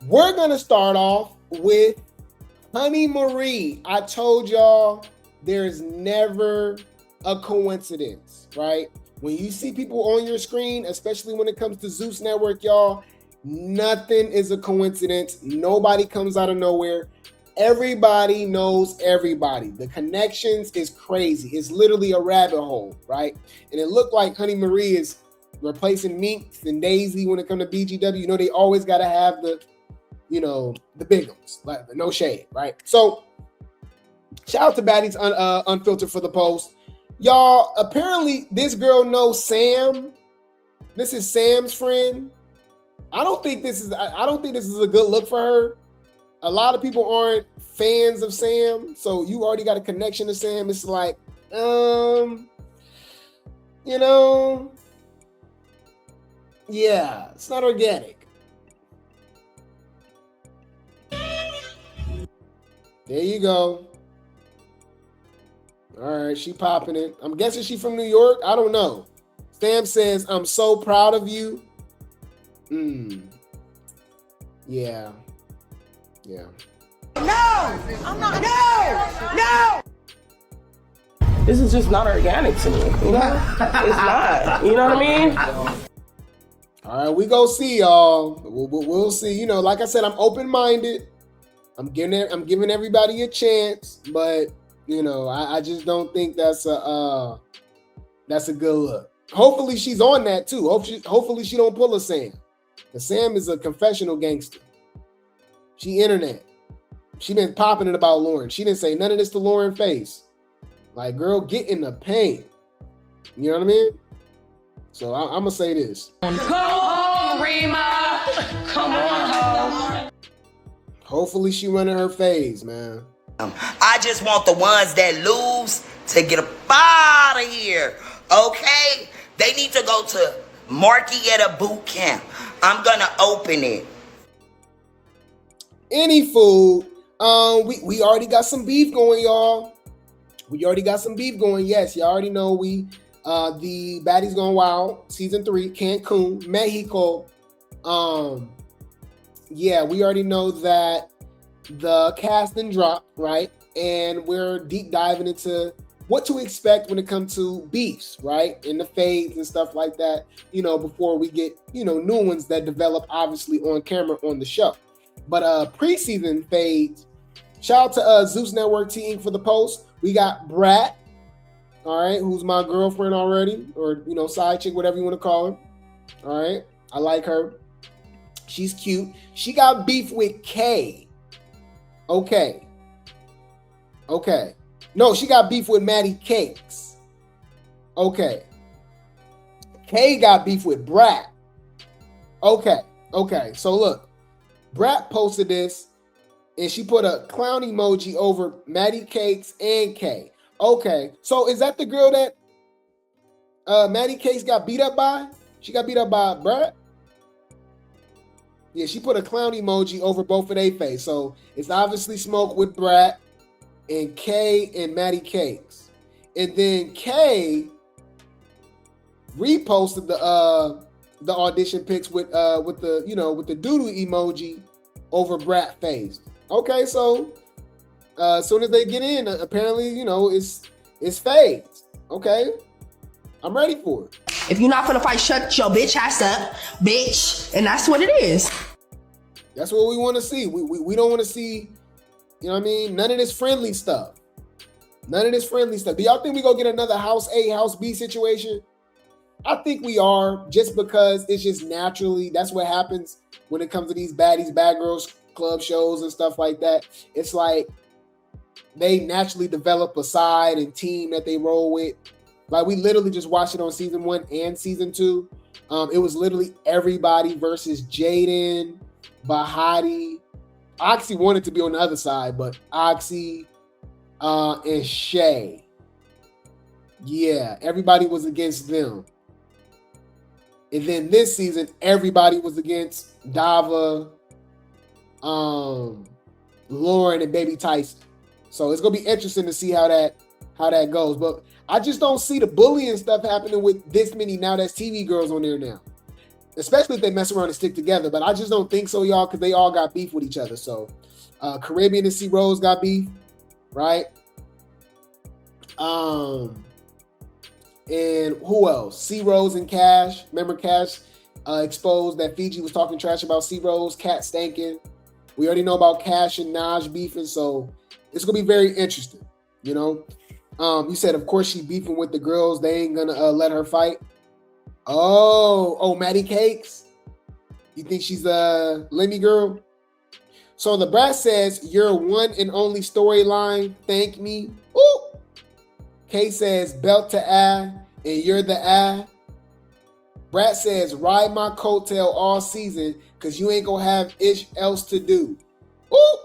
We're gonna start off with Honey Marie. I told y'all there's never a coincidence, right? When you see people on your screen, especially when it comes to Zeus Network, y'all, nothing is a coincidence. Nobody comes out of nowhere. Everybody knows everybody. The connections is crazy. It's literally a rabbit hole, right? And it looked like Honey Marie is replacing Minx and Daisy when it comes to BGW. You know, they always got to have the big ones, like no shade, right? So shout out to Baddies Unfiltered for the post. Y'all, apparently this girl knows Sam. This is Sam's friend. I don't think this is a good look for her. A lot of people aren't fans of Sam, so you already got a connection to Sam. It's like, yeah, it's not organic. There you go. All right, she popping it. I'm guessing she from New York. I don't know. Sam says, I'm so proud of you. Yeah. Yeah. No! I'm not. No! This is just not organic to me. You know? It's not. You know what I mean? All right, we go see y'all. We'll see. You know, like I said, I'm open-minded. I'm giving everybody a chance, but you know, I just don't think that's a good look. Hopefully she's on that too. Hopefully she don't pull a Sam. Because Sam is a confessional gangster. She internet. She been popping it about Lauren. She didn't say none of this to Lauren face. Like, girl, get in the paint. You know what I mean? So I'm gonna say this. Come on, Rima. Come on, home. Hopefully she running her phase, man. I just want the ones that lose to get up out of here. Okay? They need to go to Markietta boot camp. I'm gonna open it. Any food. We already got some beef going, y'all. We already got some beef going. Yes, y'all already know the Baddies Gone Wild, season 3, Cancun, Mexico. Yeah, we already know that the casting dropped, right? And we're deep diving into what to expect when it comes to beefs, right? And the fades and stuff like that, you know, before we get, you know, new ones that develop obviously on camera on the show. But preseason fades, shout out to Zeus Network team for the post. We got Brat, all right, who's my girlfriend already, or, you know, side chick, whatever you want to call her. All right, I like her. She's cute. She got beef with Kay. Okay. No, she got beef with Maddie Cakes. Okay. Kay got beef with Brat. Okay. So look, Brat posted this, and she put a clown emoji over Maddie Cakes and Kay. Okay. So is that the girl that Maddie Cakes got beat up by? She got beat up by Brat? Yeah, she put a clown emoji over both of their face. So it's obviously smoke with Brat and Kay and Maddie Cakes. And then Kay reposted the audition pics with the doodle emoji over Brat face. Okay, so as soon as they get in, apparently, you know, it's fades. Okay. I'm ready for it. If you're not gonna fight, shut your bitch ass up, bitch. And that's what it is. That's what we want to see. We don't want to see, you know what I mean? None of this friendly stuff. Do y'all think we gonna get another House A, House B situation? I think we are, just because it's just naturally, that's what happens when it comes to these baddies, bad girls club shows and stuff like that. It's like they naturally develop a side and team that they roll with. Like, we literally just watched it on season 1 and season 2. It was literally everybody versus Jaden, Bahati. Oxy wanted to be on the other side, but Oxy and Shay. Yeah, everybody was against them. And then this season, everybody was against Dava, Lauren, and Baby Tyson. So it's gonna be interesting to see how that goes. But I just don't see the bullying stuff happening with this many Now That's TV girls on there now. especially if they mess around and stick together. But I just don't think so, y'all, because they all got beef with each other. So Caribbean and Cerose got beef, right? And who else? Cerose and Cash. Remember Cash exposed that Fiji was talking trash about Cerose, Cat stanking. We already know about Cash and Naj beefing, so it's gonna be very interesting. You know, you said of course she beefing with the girls. They ain't gonna let her fight. Oh, Maddie Cakes. You think she's a Lemmy girl? So the Brat says your one and only storyline. Thank me. Ooh. K says belt to eye, and you're the eye. Brat says ride my coattail all season because you ain't gonna have ish else to do. Ooh.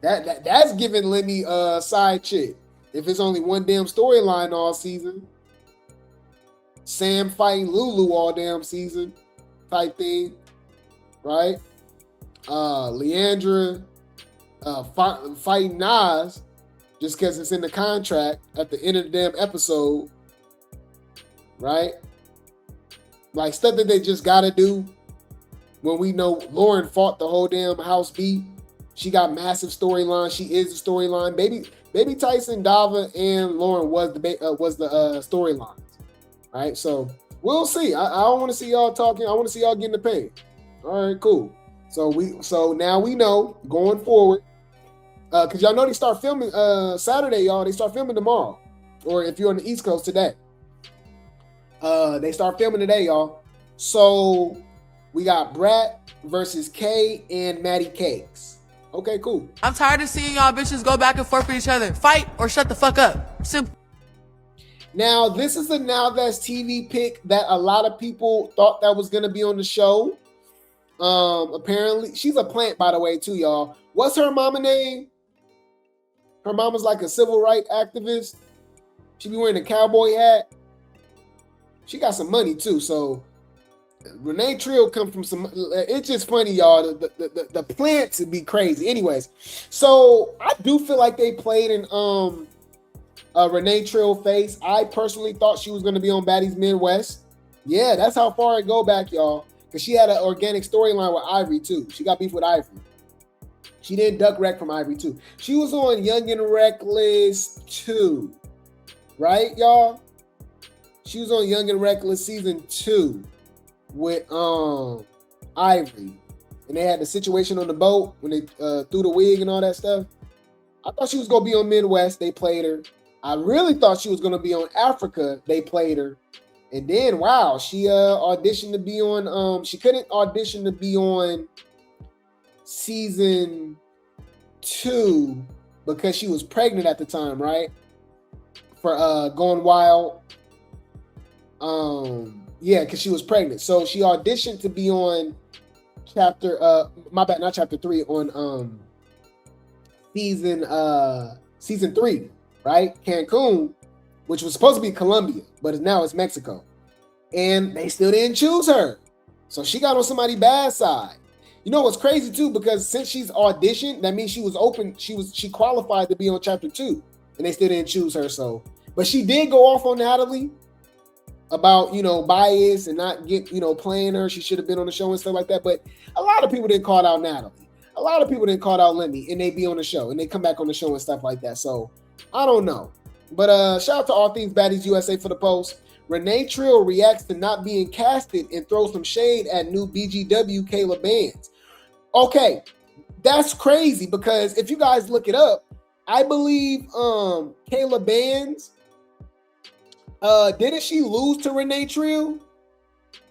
That's giving Lemmy a side chick. If it's only one damn storyline all season. Sam fighting Lulu all damn season type thing. Right? Leandra fighting Nas just because it's in the contract at the end of the damn episode. Right? Like stuff that they just gotta do when we know Lauren fought the whole damn house beat. She got massive storyline. She is the storyline. Baby Tyson, Dava, and Lauren was the storylines. Right? So we'll see. I don't want to see y'all talking. I want to see y'all getting the pay. All right, cool. So now we know going forward. Because y'all know they start filming Saturday, y'all. They start filming tomorrow. Or if you're on the East Coast today. They start filming today, y'all. So we got Brat versus K and Maddie Cakes. Okay, cool. I'm tired of seeing y'all bitches go back and forth with each other. Fight or shut the fuck up. Simple. Now, this is a Now That's TV pick that a lot of people thought that was going to be on the show. Apparently, she's a plant, by the way, too, y'all. What's her mama name? Her mama's like a civil rights activist. She be wearing a cowboy hat. She got some money, too, so Rynae Trill come from some. It's just funny, y'all. The plants would be crazy. Anyways, so I do feel like they played in Rynae Trill face. I personally thought she was going to be on Baddies Midwest. Yeah, that's how far it go back, y'all. Because she had an organic storyline with Ivory too. She got beef with Ivory. She didn't duck wreck from Ivory too. She was on Young and Reckless 2, right, y'all? She was on Young and Reckless season 2. With Ivory, and they had the situation on the boat when they threw the wig and all that stuff. I thought she was gonna be on Midwest. They played her. I really thought she was gonna be on Africa. They played her, and then wow, she auditioned to be on. She couldn't audition to be on season 2 because she was pregnant at the time, right? For Going Wild. Yeah, because she was pregnant. So she auditioned to be on not chapter 3, on season 3, right? Cancun, which was supposed to be Colombia, but now it's Mexico. And they still didn't choose her. So she got on somebody's bad side. You know what's crazy too, because since she's auditioned, that means she was open, she qualified to be on chapter 2, and they still didn't choose her. So, but she did go off on Natalie about, bias and not playing her. She should have been on the show and stuff like that. But a lot of people didn't call out Natalie. A lot of people didn't call out Lemmy, and they be on the show and they come back on the show and stuff like that. So I don't know. But shout out to All Things Baddies USA for the post. Rynae Trill reacts to not being casted and throws some shade at new BGW Kayla Bands. Okay, that's crazy because if you guys look it up, I believe Kayla Bands, didn't she lose to Rynae Trill?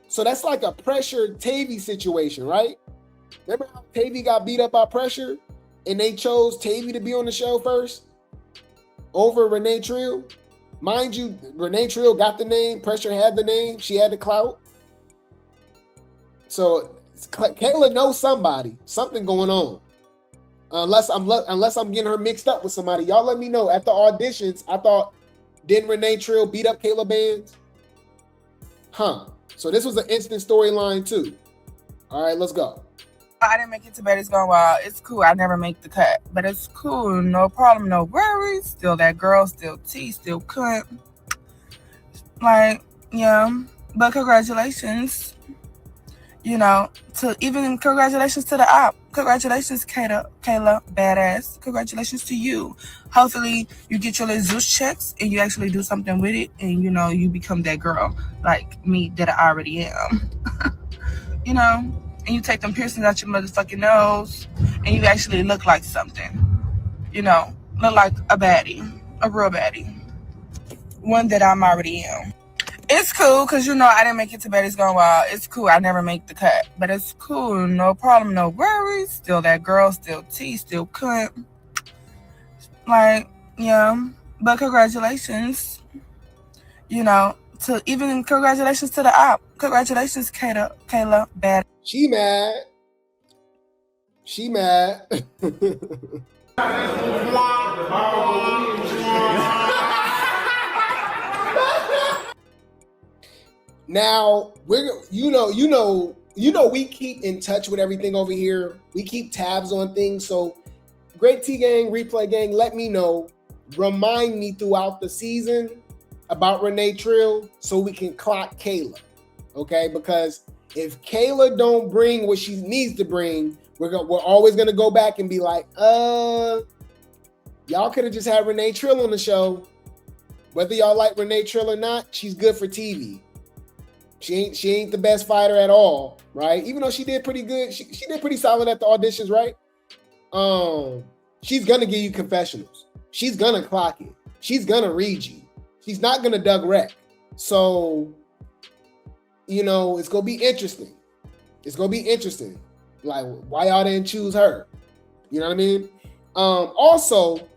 So that's like a Pressure Tavy situation, right? Remember how Tavy got beat up by Pressure and they chose Tavy to be on the show first over Rynae Trill? Mind you, Rynae Trill got the name, Pressure had the name, she had the clout. So Kayla knows something going on. Unless I'm getting her mixed up with somebody. Y'all let me know. At the auditions, I thought, didn't Rynae Trill beat up Kayla Bands? So this was an instant storyline too. All right, let's go. I didn't make it to Betty's Going Wild. It's cool. I never make the cut, but it's cool. No problem. No worries. Still that girl. Still T. Still cunt. Like, yeah. But congratulations. to even congratulations to the op. Congratulations, Kayla, badass. Congratulations to you. Hopefully you get your little Zeus checks and you actually do something with it, and you become that girl like me that I already am. And you take them piercings out your motherfucking nose and you actually look like something. Look like a baddie, a real baddie. One that I'm already am. It's cool because I didn't make it to Betty's Gone Wild. It's cool. I never make the cut, but it's cool. No problem, no worries. Still that girl, still T, still cunt. Like, yeah. But congratulations. To even congratulations to the op. Congratulations, Kayla, bad. She mad. Now we keep in touch with everything over here. We keep tabs on things. So Grape Tea Gang, Replay Gang, let me know. Remind me throughout the season about Rynae Trill so we can clock Kayla. Okay? Because if Kayla don't bring what she needs to bring, we're always gonna go back and be like, y'all could have just had Rynae Trill on the show. Whether y'all like Rynae Trill or not, she's good for TV. She ain't the best fighter at all, right? Even though she did pretty good, she did pretty solid at the auditions, right? She's gonna give you confessionals. She's gonna clock it. She's gonna read you. She's not gonna Doug Wreck. So, it's gonna be interesting. It's gonna be interesting. Like, why y'all didn't choose her? You know what I mean? Also,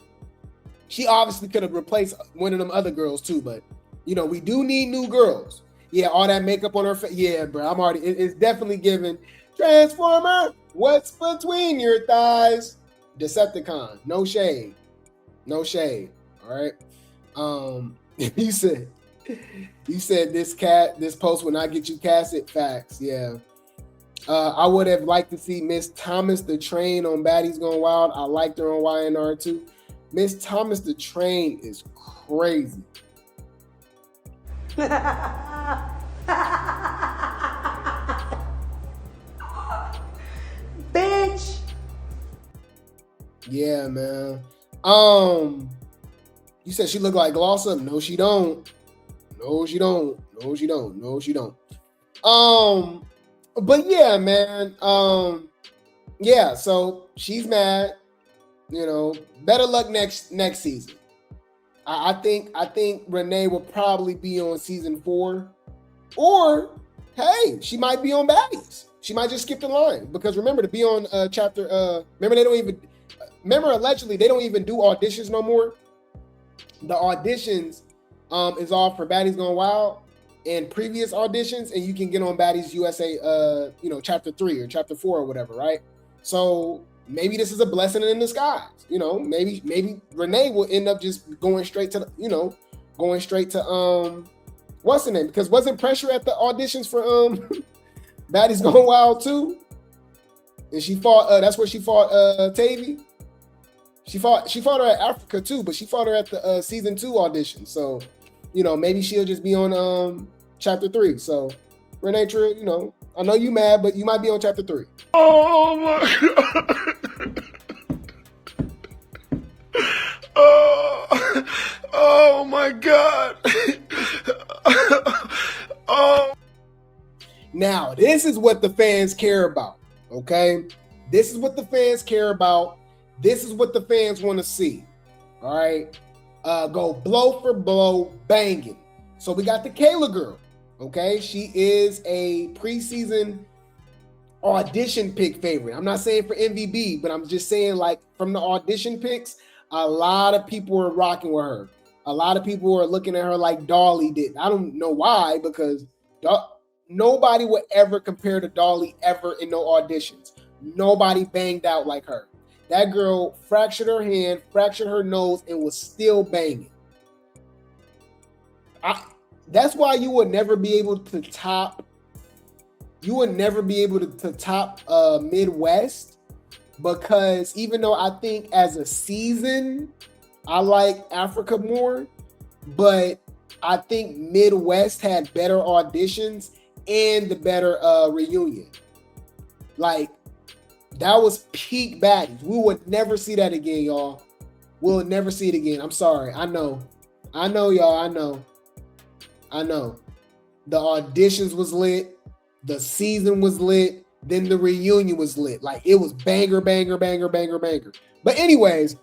she obviously could have replaced one of them other girls too, but we do need new girls. Yeah, all that makeup on her face. Yeah, bro, it's definitely giving Transformer. What's between your thighs? Decepticon. No shade. All right. You said this post will not get you casted. Facts. Yeah. I would have liked to see Miss Thomas the Train on Baddies Gone Wild. I liked her on YNR too. Miss Thomas the Train is crazy. Bitch. Yeah, man. You said she looked like Glossa? No, she don't. But yeah, man. Yeah, so she's mad. Better luck next season. I think Rynae will probably be on season 4, or hey, she might be on Baddies. She might just skip the line because remember to be on chapter. Remember allegedly they don't even do auditions no more. The auditions is all for Baddies Gone Wild and previous auditions, and you can get on Baddies USA, chapter 3 or chapter 4 or whatever, right? So maybe this is a blessing in disguise. Maybe Rynae will end up just going straight to what's the name? Because wasn't pressure at the auditions for Baddies Gone Wild too? And she fought. That's where she fought Tavy. She fought her at Africa too, but she fought her at the season 2 audition. So, maybe she'll just be on chapter 3. So, Rynae Trill, I know you mad, but you might be on chapter 3. Oh my God. Oh my God. Oh. Now, this is what the fans care about, okay? This is what the fans care about. This is what the fans want to see, all right? Go blow for blow, banging. So we got the Kayla girl, okay? She is a preseason audition pick favorite. I'm not saying for MVB, but I'm just saying like from the audition picks, a lot of people are rocking with her. A lot of people are looking at her like Dolly did. I don't know why, because nobody would ever compare to Dolly ever in no auditions. Nobody banged out like her. That girl fractured her hand, fractured her nose, and was still banging. That's why you would never be able to top. You would never be able to top Midwest, because even though I think as a season, I like Africa more, but I think Midwest had better auditions and the better reunion. Like, that was peak baddies. We would never see that again, y'all. We'll never see it again. I'm sorry. I know, y'all. I know. The auditions was lit. The season was lit. Then the reunion was lit. Like, it was banger, banger, banger, banger, banger. But anyways,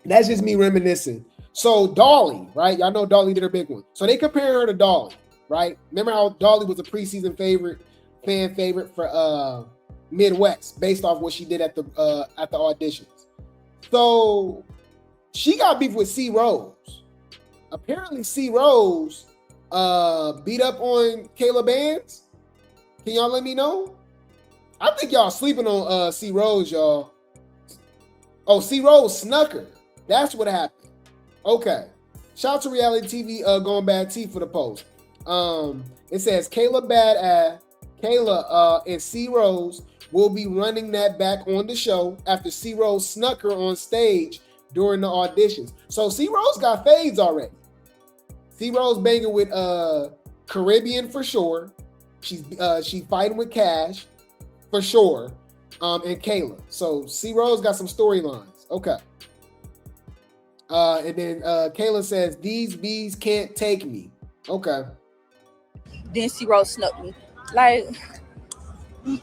that's just me reminiscing. So Dolly, right? Y'all know Dolly did her big one. So they compare her to Dolly, right? Remember how Dolly was a preseason fan favorite for Midwest, based off what she did at the auditions. So she got beef with Cerose. Apparently Cerose beat up on Kayla Bands. Can y'all let me know? I think y'all sleeping on Cerose, y'all. Oh, Cerose snuck her. That's what happened. Okay. Shout out to Reality TV Going Bad T for the post. It says Kayla and Cerose will be running that back on the show after Cerose snuck her on stage during the auditions. So Cerose got fades already. Cerose banging with Caribbean for sure. She fighting with Cash for sure. And Kayla. So Cerose got some storylines. Okay. And then Kayla says, these bees can't take me. Okay. Then Cerose snuck me. Like,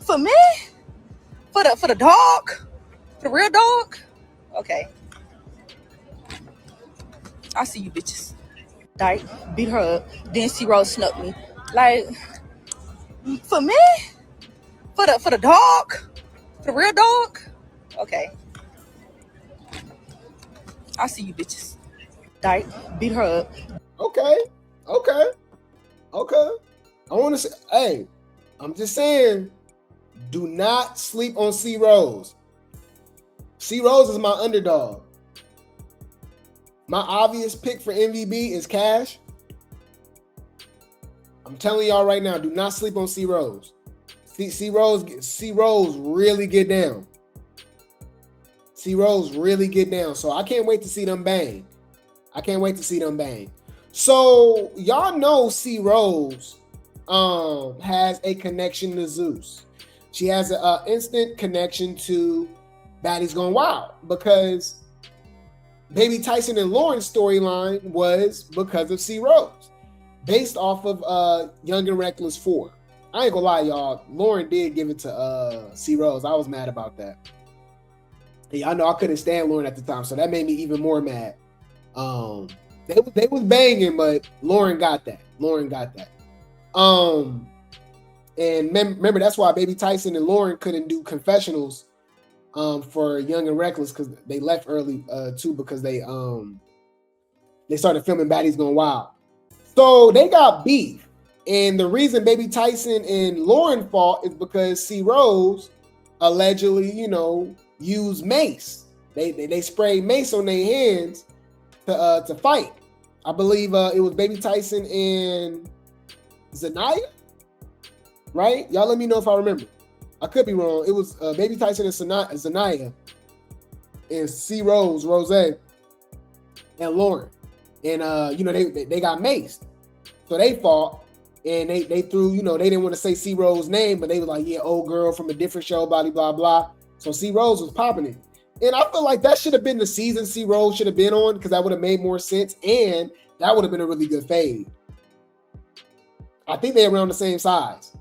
for me? For the dog? For the real dog? Okay. I see you bitches. Dyke, beat her up. Then Cerose snuck me. Like, for me? For the dog? For the real dog? Okay. I see you bitches. Dyke, beat her up. Okay. I want to say, hey, I'm just saying, do not sleep on Cerose. Cerose is my underdog. My obvious pick for MVP is Cash. I'm telling y'all right now, do not sleep on Cerose. Cerose really get down. Cerose really get down. So I can't wait to see them bang. So y'all know Cerose has a connection to Zeus. She has an instant connection to Baddies Gone Wild because Baby Tyson and Lauren's storyline was because of Cerose, based off of Young and Reckless 4. I ain't gonna lie, y'all. Lauren did give it to Cerose. I was mad about that. And y'all know I couldn't stand Lauren at the time, so that made me even more mad. They was banging, but Lauren got that. And remember, that's why Baby Tyson and Lauren couldn't do confessionals for Young and Reckless, because they left early too, because they started filming Baddies Gone Wild. So they got beef. And the reason Baby Tyson and Lauren fought is because Cerose allegedly, used mace. They sprayed mace on their hands to fight. I believe it was Baby Tyson and Zanaya, right? Y'all let me know if I remember. I could be wrong. It was Baby Tyson and Zanaya and Cerose, Rose, and Lauren. And they got maced. So they fought, and they threw, they didn't want to say Cerose's name, but they were like, yeah, old girl from a different show, blah, blah, blah. So Cerose was popping it. And I feel like that should have been the season Cerose should have been on, because that would have made more sense, and that would have been a really good fade. I think they're around the same size,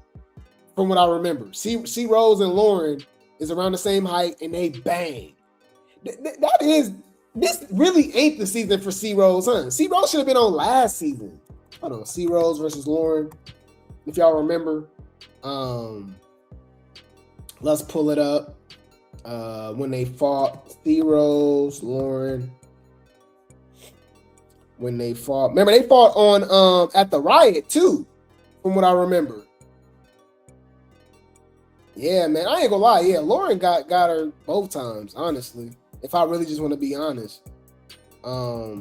from what I remember. Cerose and Lauren is around the same height, and they bang. This really ain't the season for Cerose, huh? Cerose should have been on last season. Hold on, Cerose versus Lauren, if y'all remember. Let's pull it up. When they fought, Cerose, Lauren. When they fought, remember they fought on at the riot too, from what I remember. Yeah, man, I ain't gonna lie. Yeah, Lauren got her both times, honestly. If I really just want to be honest. Let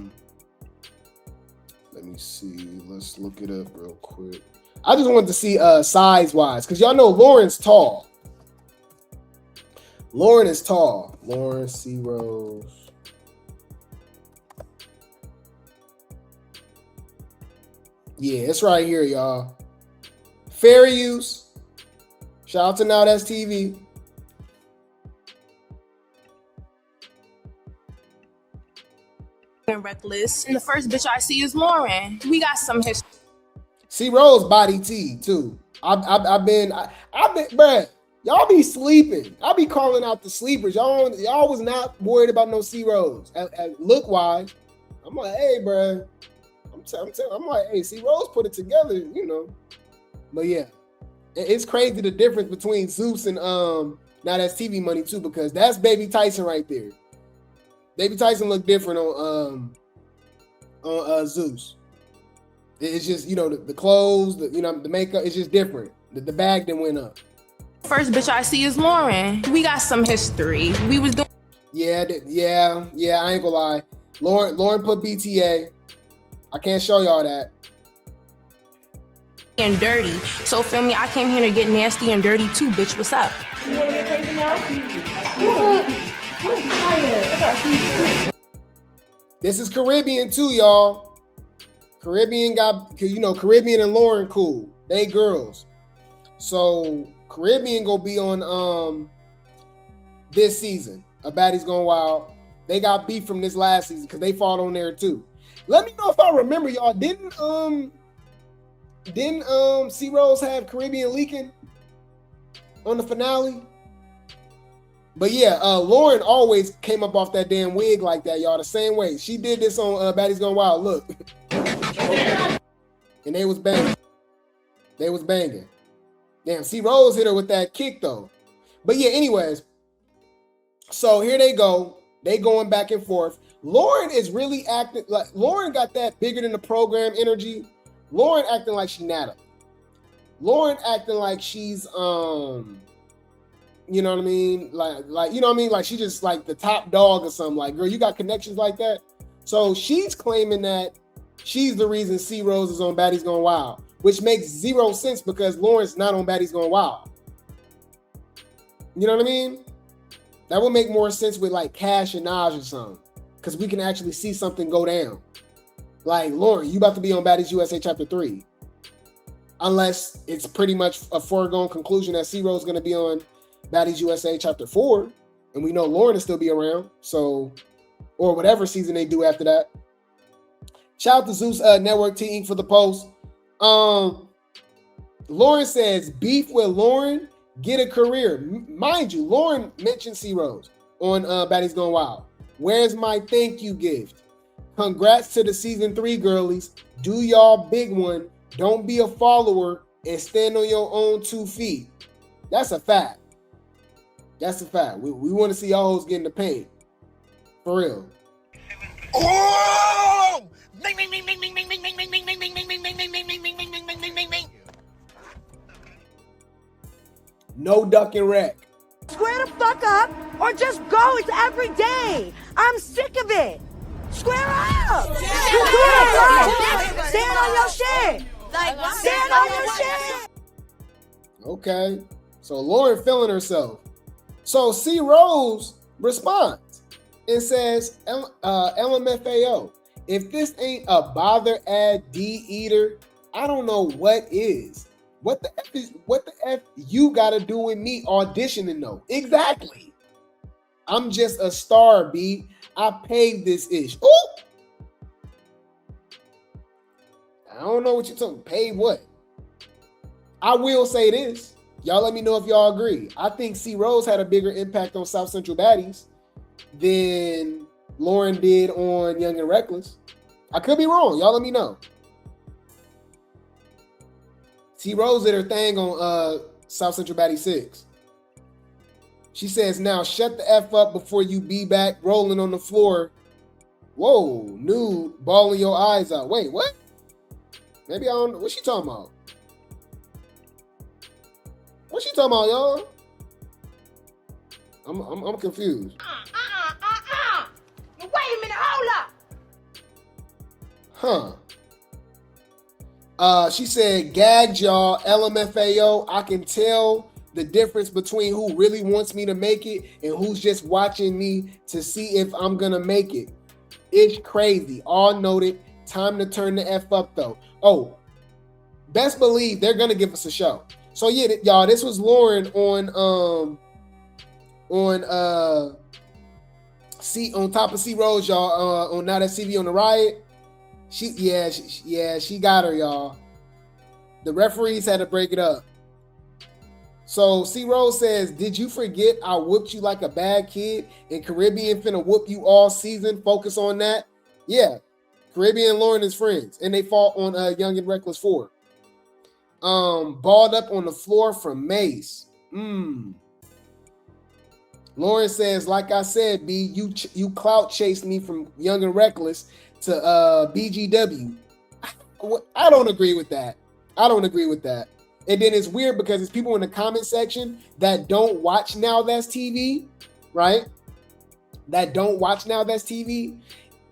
me see. Let's look it up real quick. I just wanted to see size-wise, because y'all know Lauren's tall. Lauren is tall. Lauren, Cerose. Yeah, it's right here, y'all. Fair use. Shout out to Now That's TV. Reckless. And the first bitch I see is Lauren. We got some history. Cerose body tea too. I've been, bruh. Y'all be sleeping. I be calling out the sleepers. Y'all was not worried about no Cerose. Look wise, I'm like, hey, bruh. I'm like, hey, Cerose put it together, you know. But yeah, it's crazy the difference between Zeus and Now That's TV money too, because that's Baby Tyson right there. Baby Tyson look different on Zeus. It's just, you know, the clothes, the makeup, it's just different. The bag that went up. First bitch I see is Lauren. We got some history. We was doing. Yeah, I ain't gonna lie. Lauren put BTA. I can't show y'all that. And dirty. So feel me, I came here to get nasty and dirty too, bitch. What's up? You wanna get crazy now? This is Caribbean too, y'all. Caribbean and Lauren cool. They girls. So Caribbean gonna be on this season. A Baddies Gone Wild. They got beef from this last season because they fought on there too. Let me know if I remember, y'all. Didn't Cerose have Caribbean leaking on the finale? But yeah, Lauren always came up off that damn wig like that, y'all. The same way she did this on Baddies Gone Wild. Look, and they was banging. Damn, Cerose hit her with that kick though. But yeah, anyways. So here they go. They going back and forth. Lauren is really acting like Lauren got that bigger than the program energy. Lauren acting like she Natalie. Lauren acting like she's you know what I mean? Like you know what I mean? Like she just like the top dog or something. Like, girl, you got connections like that. So she's claiming that she's the reason Cerose is on Baddies Gone Wild, which makes zero sense because Lauren's not on Baddies Gone Wild. You know what I mean? That would make more sense with like Cash and Naj or something, because we can actually see something go down. Like, Lauren, you about to be on Baddies USA Chapter 3. Unless it's pretty much a foregone conclusion that Cerose is going to be on Baddies USA Chapter 4. And we know Lauren will still be around. So, or whatever season they do after that. Shout out to Zeus Network Team for the post. Lauren says, beef with Lauren, get a career. Mind you, Lauren mentioned Cerose on Baddies Gone Wild. Where's my thank you gift? Congrats to the season 3 girlies. Do y'all big one. Don't be a follower and stand on your own 2 feet. That's a fact. That's a fact. We want to see y'all hoes getting the paint. For real. Oh! No duck and wreck. Square the fuck up or just go. It's every day. I'm sick of it. Square up. Stand on your shit. Stand on your shit. Okay. So Lauren feeling herself. So Cerose responds and says, LMFAO, if this ain't a bother ad D eater, I don't know what is. What the F you gotta do with me auditioning though? Exactly. I'm just a star, B. I paid this ish. Ooh! I don't know what you're talking. Paid what? I will say this. Y'all let me know if y'all agree. I think Cerose had a bigger impact on South Central Baddies than Lauren did on Young and Reckless. I could be wrong. Y'all let me know. Cerose did her thing on South Central Baddie 6. She says, now shut the F up before you be back rolling on the floor. Whoa, nude, bawling your eyes out. Wait, what? Maybe I don't know. What's she talking about? What's she talking about, y'all? I'm confused. Wait a minute, hold up. She said, gagged y'all, LMFAO. I can tell the difference between who really wants me to make it and who's just watching me to see if I'm gonna make it. It's crazy. All noted. Time to turn the F up though. Oh, best believe they're gonna give us a show. So yeah, y'all, this was Lauren on top of Cerose, y'all, on Now That's TV on the Riot. She got her, y'all. The referees had to break it up. So Cerose says, "Did you forget I whooped you like a bad kid? And Caribbean finna whoop you all season. Focus on that." Yeah, Caribbean and Lauren is friends, and they fought on Young and Reckless 4. Balled up on the floor from Mace. Lauren says, "Like I said, B, you clout chased me from Young and Reckless to BGW." I don't agree with that. And then it's weird because it's people in the comment section that don't watch Now That's TV, right? That don't watch Now That's TV.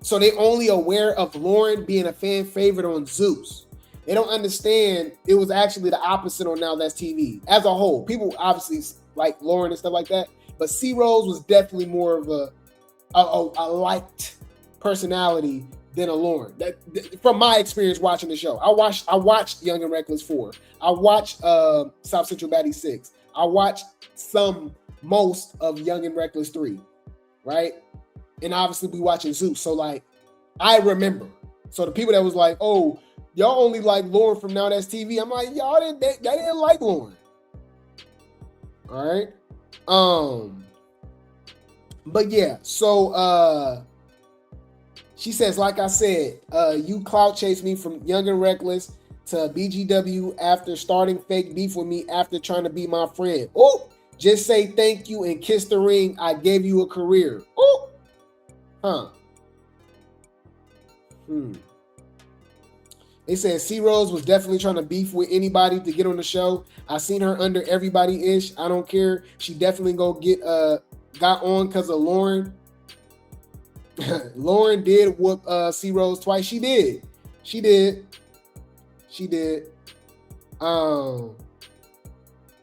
So they only aware of Lauren being a fan favorite on Zeus. They don't understand it was actually the opposite on Now That's TV. As a whole, people obviously like Lauren and stuff like that, but Cerose was definitely more of a liked personality than a Lauren. That from my experience watching the show. I watched Young and Reckless 4. I watched South Central Baddies 6. I watched most of Young and Reckless 3, right? And obviously we watching Zeus. So like I remember. So the people that was like, "Oh, y'all only like Lauren from Now That's TV." I'm like, y'all didn't like Lauren. All right. But yeah, so she says, "Like I said, you clout chased me from Young and Reckless to BGW after starting fake beef with me after trying to be my friend. Oh, just say thank you and kiss the ring. I gave you a career." Oh, They said Cerose was definitely trying to beef with anybody to get on the show. I seen her under everybody ish. I don't care. She definitely got on because of Lauren. Lauren did whoop Cerose twice. She did.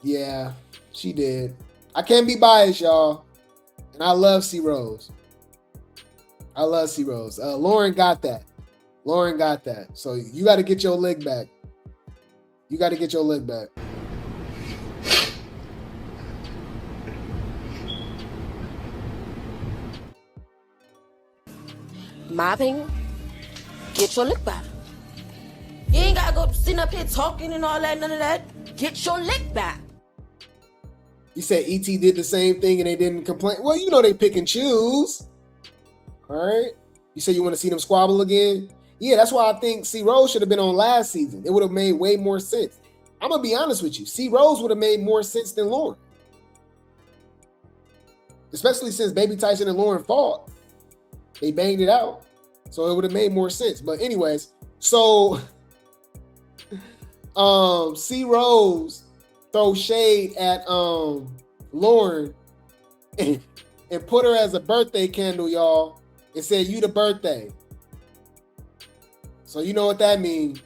Yeah, she did. I can't be biased, y'all. And I love Cerose. Lauren got that. So you got to get your leg back. My opinion, get your lick back. You ain't gotta go sitting up here talking and all that, none of that. Get your lick back. You said ET did the same thing and they didn't complain. Well, you know they pick and choose. All right. You said you want to see them squabble again? Yeah, that's why I think Cerose should have been on last season. It would have made way more sense. I'm going to be honest with you. Cerose would have made more sense than Lauren. Especially since Baby Tyson and Lauren fought. They banged it out. So it would have made more sense. But anyways, so Cerose throw shade at Lauren and put her as a birthday candle, y'all, and said, "You the birthday." So you know what that means.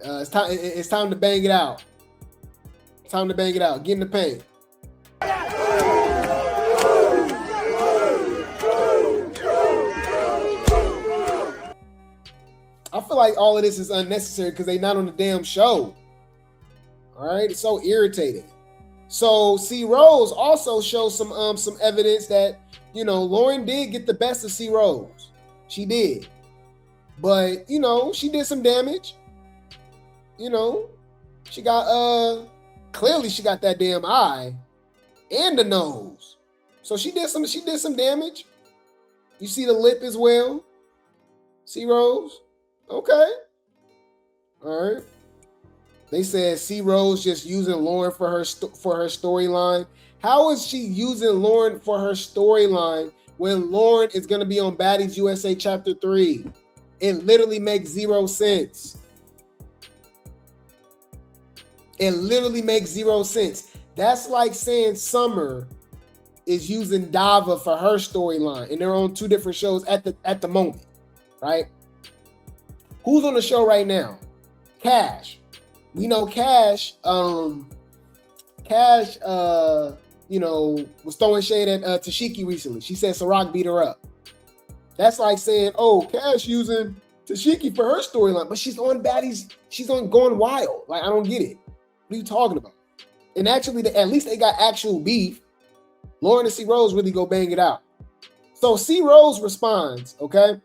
It's time to bang it out. Get in the paint. I feel like all of this is unnecessary because they're not on the damn show. All right, it's so irritating. So Cerose also shows some evidence that, you know, Lauren did get the best of Cerose. She did. But, you know, she did some damage. You know, she got clearly she got that damn eye and the nose. So she did some damage. You see the lip as well. Cerose. Okay. All right. They said Cerose just using Lauren for her storyline. How is she using Lauren for her storyline when Lauren is going to be on Baddies USA Chapter 3? It literally makes zero sense. That's like saying Summer is using Dava for her storyline, and they're on two different shows at the moment, right? Who's on the show right now? Cash. We know Cash, you know, was throwing shade at Tashiki recently. She said Ciroc beat her up. That's like saying, oh, Cash using Tashiki for her storyline, but she's on baddies. She's on Going Wild. Like, I don't get it. What are you talking about? And actually, at least they got actual beef. Lauren and Cerose really go bang it out. So Cerose responds, okay?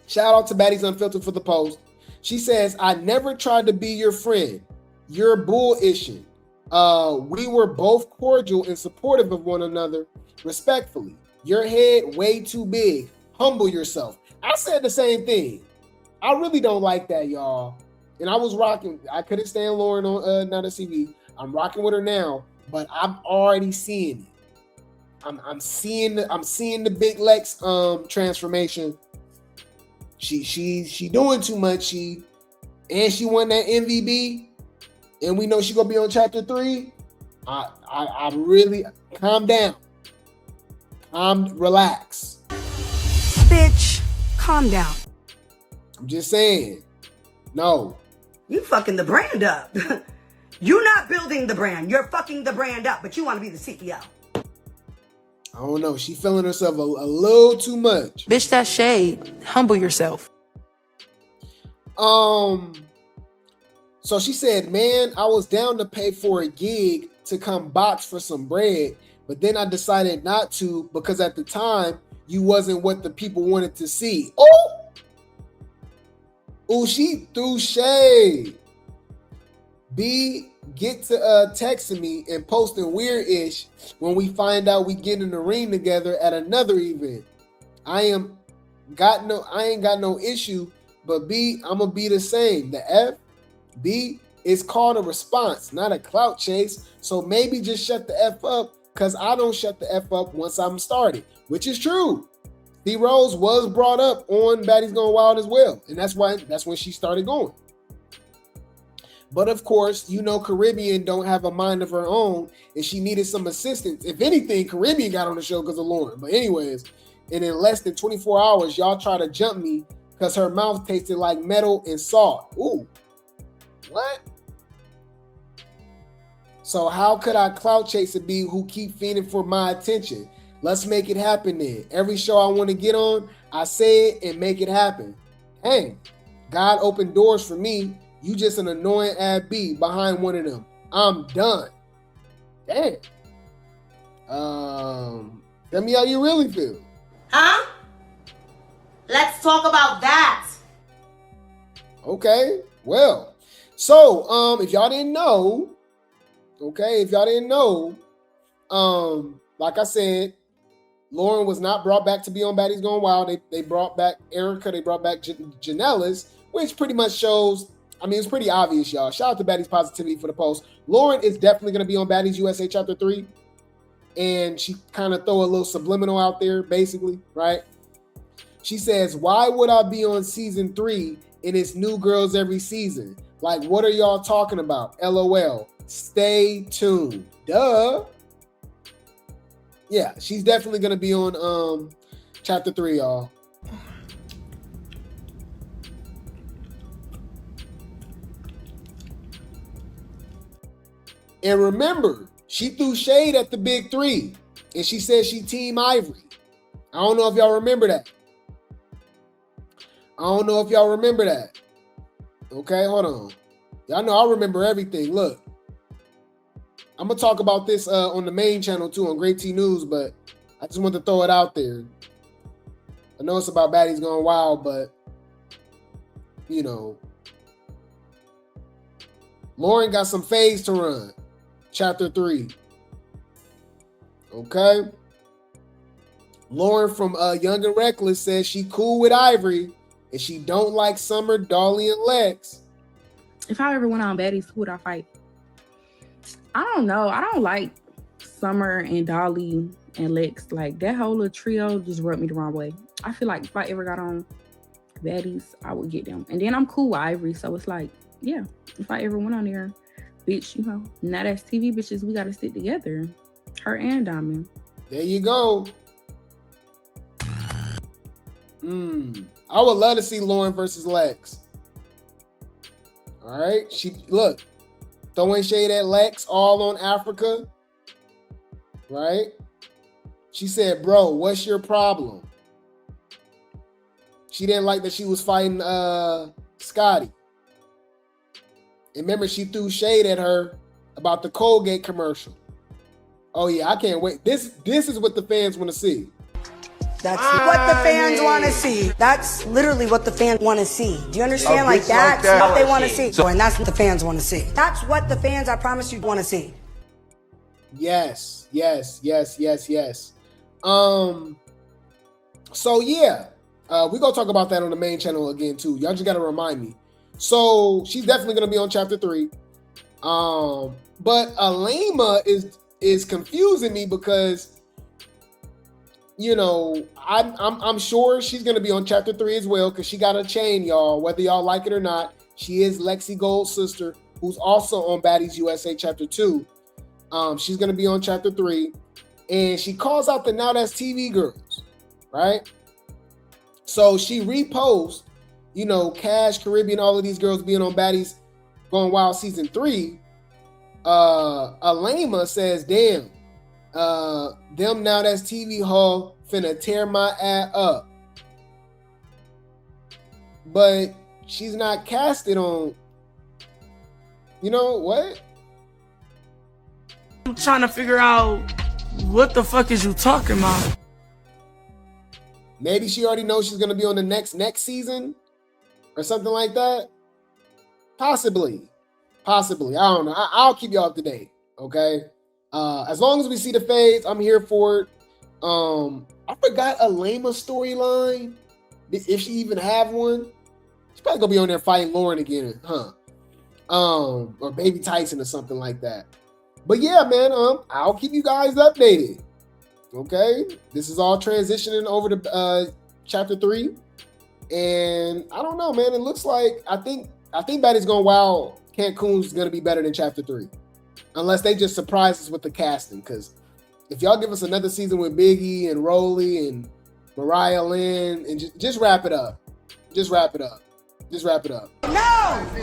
Shout out to Baddies Unfiltered for the post. She says, I never tried to be your friend. You're bullishing. We were both cordial and supportive of one another, respectfully. Your head way too big. Humble yourself. I said the same thing. I really don't like that, y'all. And I was rocking. I couldn't stand Lauren on Not a CV. I'm rocking with her now, but I'm already seeing it. I'm seeing the Big Lex transformation. She doing too much. She won that MVP, and we know she gonna be on chapter 3. I really calm down. Relax. Bitch, calm down. I'm just saying. No. You fucking the brand up. You're not building the brand. You're fucking the brand up, but you want to be the CEO. I don't know. She feeling herself a little too much. Bitch, that's shade. Humble yourself. So she said, man, I was down to pay for a gig to come box for some bread, but then I decided not to because at the time you wasn't what the people wanted to see. Oh, she threw shade. B, get to texting me and posting weird-ish when we find out we get in the ring together at another event. I ain't got no issue, but B, I'm gonna be the same. The F, B, it's called a response, not a clout chase. So maybe just shut the F up, because I don't shut the F up once I'm started, which is true. Cerose was brought up on Baddies Gone Wild as well, and that's when she started going. But of course, you know Caribbean don't have a mind of her own, and she needed some assistance. If anything, Caribbean got on the show because of Lauren. But anyways, and in less than 24 hours, y'all try to jump me because her mouth tasted like metal and salt. Ooh, what? So how could I clout chase a B who keep feeding for my attention? Let's make it happen then. Every show I want to get on, I say it and make it happen. Dang, God opened doors for me. You just an annoying ad B behind one of them. I'm done. Damn. Tell me how you really feel. Huh? Let's talk about that. Okay, well. So, if y'all didn't know, like I said, Lauren was not brought back to be on Baddies Gone Wild. They brought back Erica. They brought back Janellis, which pretty much shows, I mean, it's pretty obvious, y'all. Shout out to Baddies Positivity for the post. Lauren is definitely going to be on Baddies USA Chapter 3. And she kind of throw a little subliminal out there, basically, right? She says, why would I be on season 3 and it's new girls every season? Like, what are y'all talking about? LOL. Stay tuned. Duh. Yeah, she's definitely going to be on Chapter 3, y'all. And remember, she threw shade at the big 3, and she said she Team Ivory. I don't know if y'all remember that. Okay, hold on. Y'all know I remember everything. Look, I'm going to talk about this on the main channel too, on Grape Tea News, but I just want to throw it out there. I know it's about Baddies Gone Wild, but, you know, Lauren got some phase to run. Chapter 3. Okay. Lauren from Young and Reckless says she cool with Ivory and she don't like Summer, Dolly, and Lex. If I ever went on Baddies, who would I fight? I don't know. I don't like Summer and Dolly and Lex. Like, that whole little trio just rubbed me the wrong way. I feel like if I ever got on Baddies, I would get them. And then I'm cool with Ivory, so it's like, yeah, if I ever went on there, bitch, you know, now that's TV bitches, we gotta stick together. Her and Diamond. There you go. I would love to see Lauren versus Lex. All right. She, look, throwing shade at Lex all on Africa. Right? She said, bro, what's your problem? She didn't like that she was fighting Scotty. And remember, she threw shade at her about the Colgate commercial. Oh yeah, I can't wait. This is what the fans want to see. That's what the fans want to see. That's literally what the fans want to see. Do you understand? Like that's what they want to see. And that's what the fans want to see. That's what the fans, I promise you, want to see. Yes. So yeah, we're gonna talk about that on the main channel again too. Y'all just gotta remind me. So she's definitely gonna be on chapter 3. But Alana is confusing me because, you know, I'm sure she's gonna be on chapter 3 as well because she got a chain, y'all. Whether y'all like it or not, she is Lexi Gold's sister, who's also on Baddies USA chapter 2. She's gonna be on chapter 3, and she calls out the Now That's TV girls, right? So she reposts, you know, Cash, Caribbean, all of these girls being on Baddies Going Wild season 3. Alana says, damn, them Now That's TV hoe finna tear my ass up. But she's not casted on, you know what? I'm trying to figure out what the fuck is you talking about? Maybe she already knows she's gonna be on the next season or something like that. Possibly. I don't know. I'll keep y'all up to date. Okay. As long as we see the fades, I'm here for it. I forgot Alana's storyline. If she even have one. She's probably gonna be on there fighting Lauren again, huh? Or Baby Tyson or something like that. But yeah, man, I'll keep you guys updated. Okay, this is all transitioning over to chapter 3, and I don't know, man. It looks like I think Baddies Going Wild Cancun's gonna be better than chapter 3, unless they just surprise us with the casting. Because if y'all give us another season with Biggie and Rolly and Mariah Lynn, and just wrap it up, just wrap it up. No,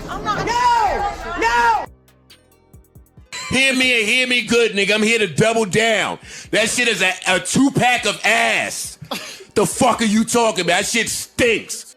I'm not. No. Hear me and hear me good, nigga. I'm here to double down. That shit is a 2-pack of ass. The fuck are you talking about? That shit stinks.